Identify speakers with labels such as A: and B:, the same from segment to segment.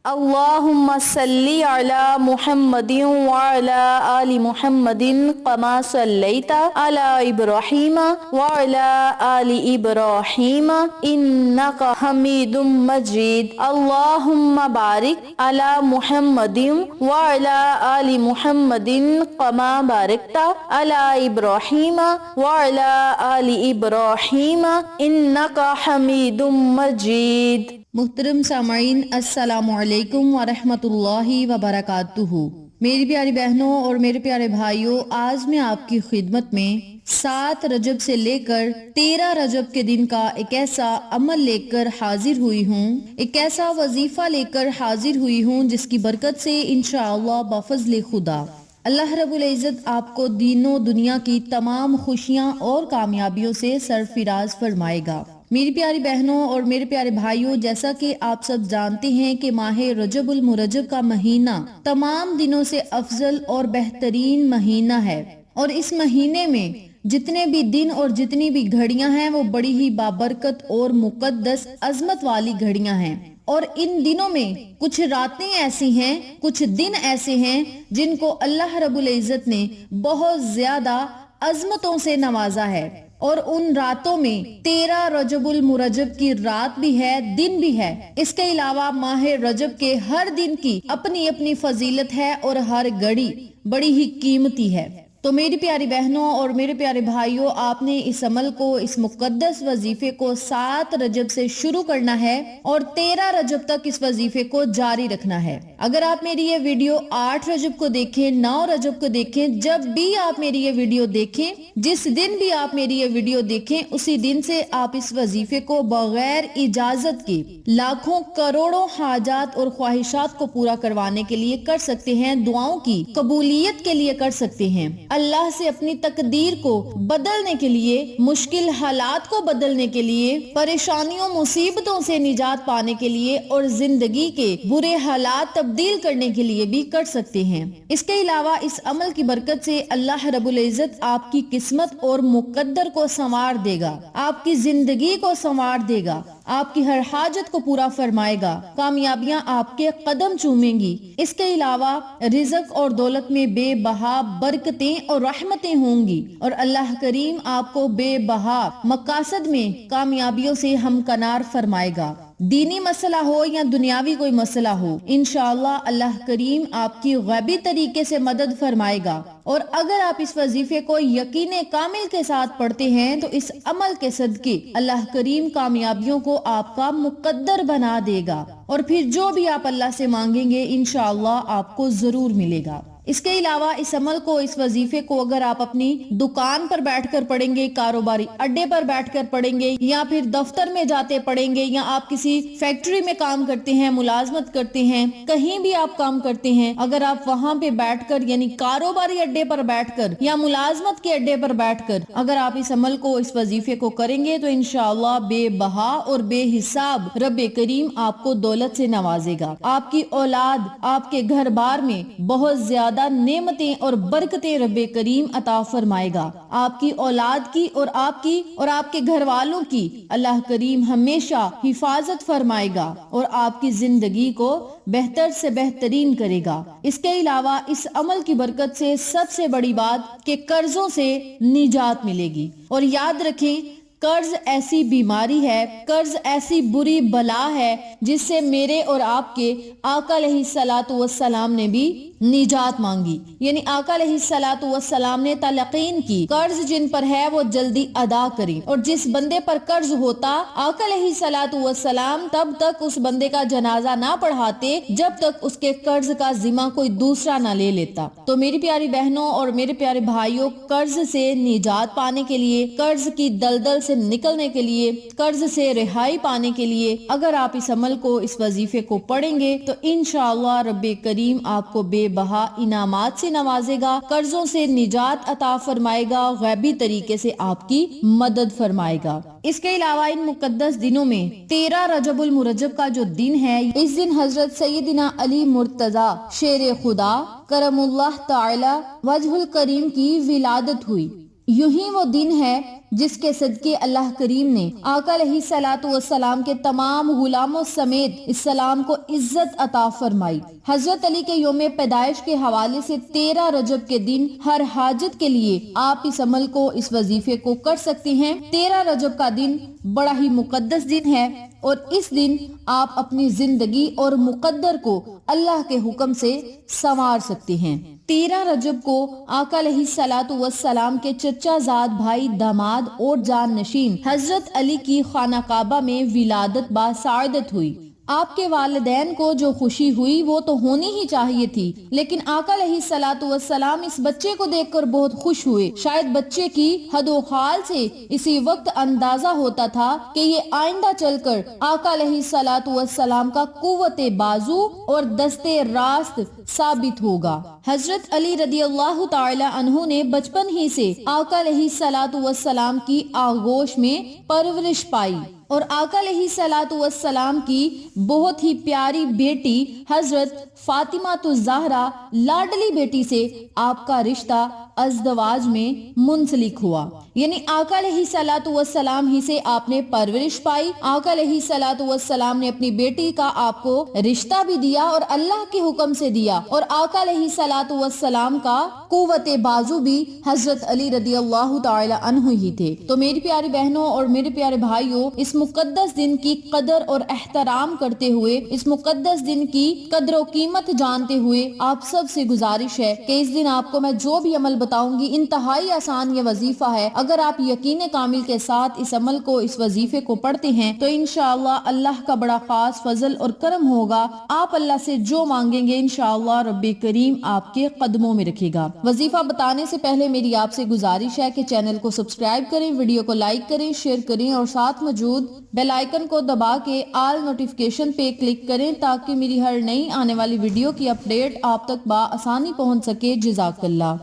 A: اللهم صل على محمد وعلى آل محمد كما صليت على إبراهيم وعلى آل إبراهيم إنك حميد مجيد. اللهم بارك على محمد وعلى آل محمد كما باركت على إبراهيم وعلى آل إبراهيم إنك حميد مجيد.
B: محترم سامعین، السلام علیکم ورحمۃ اللہ وبرکاتہ۔ میری پیاری بہنوں اور میرے پیارے بھائیوں، آج میں آپ کی خدمت میں 7 رجب سے لے کر 13 رجب کے دن کا ایک ایسا عمل لے کر حاضر ہوئی ہوں، ایک ایسا وظیفہ لے کر حاضر ہوئی ہوں جس کی برکت سے انشاءاللہ بفضل خدا اللہ رب العزت آپ کو دین و دنیا کی تمام خوشیاں اور کامیابیوں سے سرفراز فرمائے گا۔ میری پیاری بہنوں اور میرے پیارے بھائیوں، جیسا کہ آپ سب جانتے ہیں کہ ماہ رجب المرجب کا مہینہ تمام دنوں سے افضل اور بہترین مہینہ ہے، اور اس مہینے میں جتنے بھی دن اور جتنی بھی گھڑیاں ہیں وہ بڑی ہی بابرکت اور مقدس عظمت والی گھڑیاں ہیں، اور ان دنوں میں کچھ راتیں ایسی ہیں، کچھ دن ایسے ہیں جن کو اللہ رب العزت نے بہت زیادہ عظمتوں سے نوازا ہے، اور ان راتوں میں 13 رجب المرجب کی رات بھی ہے، دن بھی ہے۔ اس کے علاوہ ماہ رجب کے ہر دن کی اپنی اپنی فضیلت ہے اور ہر گھڑی بڑی ہی قیمتی ہے۔ تو میری پیاری بہنوں اور میرے پیارے بھائیوں، آپ نے اس عمل کو، اس مقدس وظیفے کو 7 رجب سے شروع کرنا ہے اور 13 رجب تک اس وظیفے کو جاری رکھنا ہے۔ اگر آپ میری یہ ویڈیو 8 رجب کو دیکھیں، 9 رجب کو دیکھیں، جب بھی آپ میری یہ ویڈیو دیکھیں، جس دن بھی آپ میری یہ ویڈیو دیکھیں، اسی دن سے آپ اس وظیفے کو بغیر اجازت کے لاکھوں کروڑوں حاجات اور خواہشات کو پورا کروانے کے لیے کر سکتے ہیں، دعاؤں کی قبولیت کے لیے کر سکتے ہیں، اللہ سے اپنی تقدیر کو بدلنے کے لیے، مشکل حالات کو بدلنے کے لیے، پریشانیوں مصیبتوں سے نجات پانے کے لیے اور زندگی کے برے حالات تبدیل کرنے کے لیے بھی کر سکتے ہیں۔ اس کے علاوہ اس عمل کی برکت سے اللہ رب العزت آپ کی قسمت اور مقدر کو سنوار دے گا، آپ کی زندگی کو سنوار دے گا، آپ کی ہر حاجت کو پورا فرمائے گا، کامیابیاں آپ کے قدم چومیں گی۔ اس کے علاوہ رزق اور دولت میں بے بہا برکتیں اور رحمتیں ہوں گی، اور اللہ کریم آپ کو بے بہا مقاصد میں کامیابیوں سے ہمکنار فرمائے گا۔ دینی مسئلہ ہو یا دنیاوی کوئی مسئلہ ہو، انشاءاللہ اللہ کریم آپ کی غیبی طریقے سے مدد فرمائے گا، اور اگر آپ اس وظیفے کو یقین کامل کے ساتھ پڑھتے ہیں تو اس عمل کے صدقے اللہ کریم کامیابیوں کو آپ کا مقدر بنا دے گا، اور پھر جو بھی آپ اللہ سے مانگیں گے انشاءاللہ آپ کو ضرور ملے گا۔ اس کے علاوہ اس عمل کو، اس وظیفے کو اگر آپ اپنی دکان پر بیٹھ کر پڑھیں گے، کاروباری اڈے پر بیٹھ کر پڑھیں گے، یا پھر دفتر میں جاتے پڑھیں گے، یا آپ کسی فیکٹری میں کام کرتے ہیں، ملازمت کرتے ہیں، کہیں بھی آپ کام کرتے ہیں، اگر آپ وہاں پہ بیٹھ کر، یعنی کاروباری اڈے پر بیٹھ کر یا ملازمت کے اڈے پر بیٹھ کر اگر آپ اس عمل کو، اس وظیفے کو کریں گے تو انشاءاللہ بے بہا اور بے حساب رب کریم آپ کو دولت سے نوازے گا، آپ کی اولاد، آپ کے گھر بار میں بہت زیادہ نعمتیں اور برکتیں رب کریم عطا فرمائے گا، آپ کی اولاد کی اور آپ کی اور آپ کے گھر والوں کی اللہ کریم ہمیشہ حفاظت فرمائے گا، اور آپ کی زندگی کو بہتر سے بہترین کرے گا۔ اس کے علاوہ اس عمل کی برکت سے سب سے بڑی بات کہ قرضوں سے نجات ملے گی، اور یاد رکھیں قرض ایسی بیماری ہے، قرض ایسی بری بلا ہے جس سے میرے اور آپ کے آقا علیہ الصلوۃ والسلام نے بھی نجات مانگی، یعنی آقا علیہ الصلوۃ والسلام نے تلقین کی قرض جن پر ہے وہ جلدی ادا کریں، اور جس بندے پر قرض ہوتا آقا علیہ الصلوۃ والسلام تب تک اس بندے کا جنازہ نہ پڑھاتے جب تک اس کے قرض کا ذمہ کوئی دوسرا نہ لے لیتا۔ تو میری پیاری بہنوں اور میرے پیارے بھائیوں، قرض سے نجات پانے کے لیے، قرض کی دلدل سے نکلنے کے لیے، قرض سے رہائی پانے کے لیے اگر آپ اس عمل کو، اس وظیفے کو پڑھیں گے تو انشاءاللہ رب کریم آپ کو بے بہا انعامات سے نوازے گا، قرضوں سے نجات عطا فرمائے گا، غیبی طریقے سے آپ کی مدد فرمائے گا۔ اس کے علاوہ ان مقدس دنوں میں 13 رجب المرجب کا جو دن ہے، اس دن حضرت سیدنا علی مرتضی شیر خدا کرم اللہ تعالی وجہ الکریم کی ولادت ہوئی۔ یوں ہی وہ دن ہے جس کے صدقے اللہ کریم نے آقا علیہ الصلوۃ والسلام کے تمام غلاموں سمیت اسلام کو عزت عطا فرمائی۔ حضرت علی کے یوم پیدائش کے حوالے سے 13 رجب کے دن ہر حاجت کے لیے آپ اس عمل کو، اس وظیفے کو کر سکتے ہیں۔ 13 رجب کا دن بڑا ہی مقدس دن ہے اور اس دن آپ اپنی زندگی اور مقدر کو اللہ کے حکم سے سنوار سکتے ہیں۔ 13 رجب کو آقا علیہ الصلوۃ والسلام کے چچا زاد بھائی، داماد اور جان نشین حضرت علی کی خانہ کعبہ میں ولادت با سعادت ہوئی۔ آپ کے والدین کو جو خوشی ہوئی وہ تو ہونی ہی چاہیے تھی، لیکن آقا علیہ الصلوۃ والسلام اس بچے کو دیکھ کر بہت خوش ہوئے۔ شاید بچے کی حد و خال سے اسی وقت اندازہ ہوتا تھا کہ یہ آئندہ چل کر آقا علیہ الصلوۃ والسلام کا قوت بازو اور دست راست ثابت ہوگا۔ حضرت علی رضی اللہ تعالی عنہ نے بچپن ہی سے آقا علیہ الصلوۃ والسلام کی آغوش میں پرورش پائی اور آقا علیہ الصلوۃ والسلام کی بہت ہی پیاری بیٹی حضرت فاطمہ الزہرا لاڈلی بیٹی سے آپ کا رشتہ ازدواج میں منسلک ہوا، یعنی آقا علیہ الصلوۃ والسلام ہی سے آپ نے پرورش پائی۔ آقا علیہ الصلوۃ والسلام نے اپنی بیٹی کا آپ کو رشتہ بھی دیا اور اللہ کے حکم سے دیا، اور آقا علیہ الصلوۃ والسلام کا قوت بازو بھی حضرت علی رضی اللہ تعالی عنہ ہی تھے۔ تو میری پیاری بہنوں اور میرے پیارے بھائیوں، اس مقدس دن کی قدر اور احترام کرتے ہوئے، اس مقدس دن کی قدر و قیمت جانتے ہوئے آپ سب سے گزارش ہے کہ اس دن آپ کو میں جو بھی عمل بتاؤں گی، انتہائی آسان یہ وظیفہ ہے۔ اگر آپ یقین کامل کے ساتھ اس عمل کو، اس وظیفے کو پڑھتے ہیں تو انشاءاللہ اللہ کا بڑا خاص فضل اور کرم ہوگا۔ آپ اللہ سے جو مانگیں گے انشاءاللہ رب کریم آپ کے قدموں میں رکھے گا۔ وظیفہ بتانے سے پہلے میری آپ سے گزارش ہے کہ چینل کو سبسکرائب کریں، ویڈیو کو لائک کریں، شیئر کریں اور ساتھ موجود بیل آئیکن کو دبا کے آل نوٹیفیکیشن پہ کلک کریں تاکہ میری ہر نئی آنے والی ویڈیو کی اپڈیٹ آپ تک بآسانی پہنچ سکے۔ جزاک اللہ۔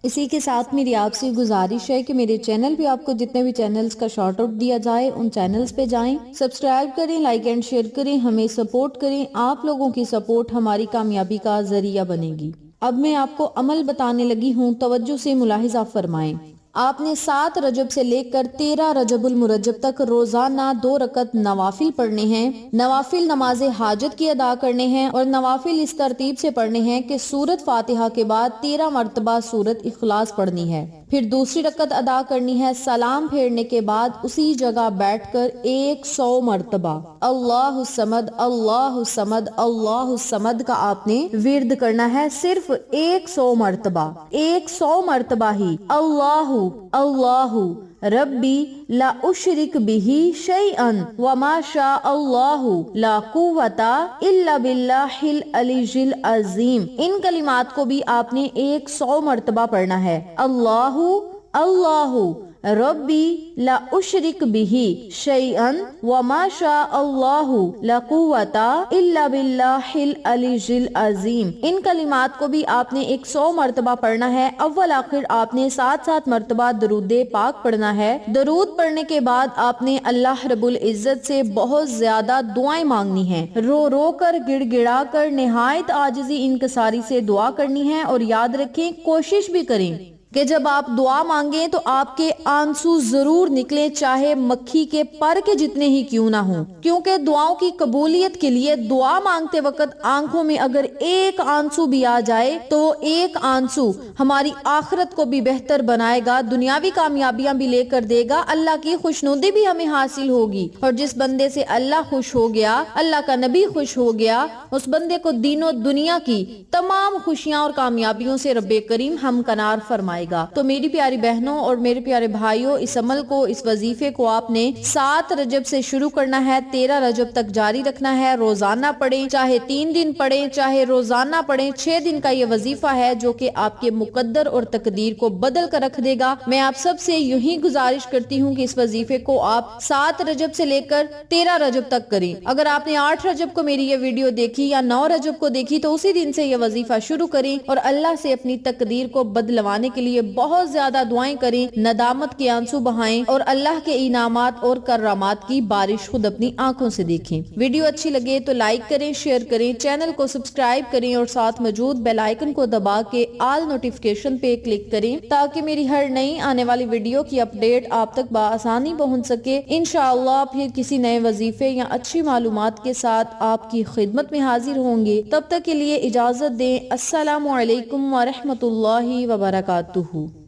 B: اسی کے ساتھ میری آپ سے گزارش ہے کہ میرے چینل پہ آپ کو جتنے بھی چینلز کا شارٹ آؤٹ دیا جائے ان چینلز پہ جائیں، سبسکرائب کریں، لائک اینڈ شیئر کریں، ہمیں سپورٹ کریں۔ آپ لوگوں کی سپورٹ ہماری کامیابی کا ذریعہ بنے گی۔ اب میں آپ کو عمل بتانے لگی ہوں، توجہ سے ملاحظہ فرمائیں۔ آپ نے 7 رجب سے لے کر 13 رجب المرجب تک روزانہ 2 رکعت نوافل پڑھنے ہیں۔ نوافل نماز حاجت کی ادا کرنے ہیں اور نوافل اس ترتیب سے پڑھنے ہیں کہ سورت فاتحہ کے بعد 13 مرتبہ سورت اخلاص پڑھنی ہے، پھر دوسری رکعت ادا کرنی ہے، سلام پھیرنے کے بعد اسی جگہ بیٹھ کر 100 مرتبہ اللہ الصمد اللہ الصمد اللہ الصمد کا آپ نے ورد کرنا ہے، صرف 100 مرتبہ، 100 مرتبہ ہی اللہ اللہ ربی لا اشرک بہ شیئا وما شاء اللہ لا قوت الا باللہ العلی العظیم۔ ان کلمات کو بھی آپ نے 100 مرتبہ پڑھنا ہے۔ اللہ اللہ ربی لا اشرک بہ شیئا وما شاء اللہ لا قوت الا باللہ العلی العظیم۔ ان کلمات کو بھی آپ نے 100 مرتبہ پڑھنا ہے۔ اول آخر آپ نے 7 مرتبہ درود پاک پڑھنا ہے۔ درود پڑھنے کے بعد آپ نے اللہ رب العزت سے بہت زیادہ دعائیں مانگنی ہیں، رو رو کر، گڑ گڑا کر، نہایت عاجزی انکساری سے دعا کرنی ہے۔ اور یاد رکھیں، کوشش بھی کریں کہ جب آپ دعا مانگیں تو آپ کے آنسو ضرور نکلیں، چاہے مکھی کے پر کے جتنے ہی کیوں نہ ہوں، کیونکہ دعاؤں کی قبولیت کے لیے دعا مانگتے وقت آنکھوں میں اگر ایک آنسو بھی آ جائے تو وہ ایک آنسو ہماری آخرت کو بھی بہتر بنائے گا، دنیاوی کامیابیاں بھی لے کر دے گا، اللہ کی خوشنودی بھی ہمیں حاصل ہوگی۔ اور جس بندے سے اللہ خوش ہو گیا، اللہ کا نبی خوش ہو گیا، اس بندے کو دین و دنیا کی تمام خوشیاں اور کامیابیوں سے رب کریم ہمکنار فرمائے گا۔ تو میری پیاری بہنوں اور میرے پیارے بھائیوں، اس عمل کو، اس وظیفے کو آپ نے 7 رجب سے شروع کرنا ہے، 13 رجب تک جاری رکھنا ہے۔ روزانہ پڑھیں، چاہے 3 دن پڑھیں، چاہے روزانہ پڑھیں۔ 6 دن کا یہ وظیفہ ہے جو کہ آپ کے مقدر اور تقدیر کو بدل کر رکھ دے گا۔ میں آپ سب سے یہی گزارش کرتی ہوں کہ اس وظیفے کو آپ 7 رجب سے لے کر 13 رجب تک کریں۔ اگر آپ نے 8 رجب کو میری یہ ویڈیو دیکھی یا 9 رجب کو دیکھی تو اسی دن سے یہ وظیفہ شروع کریں اور اللہ سے اپنی تقدیر کو بدلوانے کے لیے لیے بہت زیادہ دعائیں کریں، ندامت کے آنسو بہائیں اور اللہ کے انعامات اور کرامات کی بارش خود اپنی آنکھوں سے دیکھیں۔ ویڈیو اچھی لگے تو لائک کریں، شیئر کریں، چینل کو سبسکرائب کریں اور ساتھ موجود بیل آئیکن کو دبا کے آل نوٹیفیکیشن پہ کلک کریں تاکہ میری ہر نئی آنے والی ویڈیو کی اپڈیٹ آپ تک بآسانی پہنچ سکے۔ انشاءاللہ پھر کسی نئے وظیفے یا اچھی معلومات کے ساتھ آپ کی خدمت میں حاضر ہوں گے۔ تب تک کے لیے اجازت دیں۔ السلام علیکم ورحمۃ اللہ وبرکاتہ۔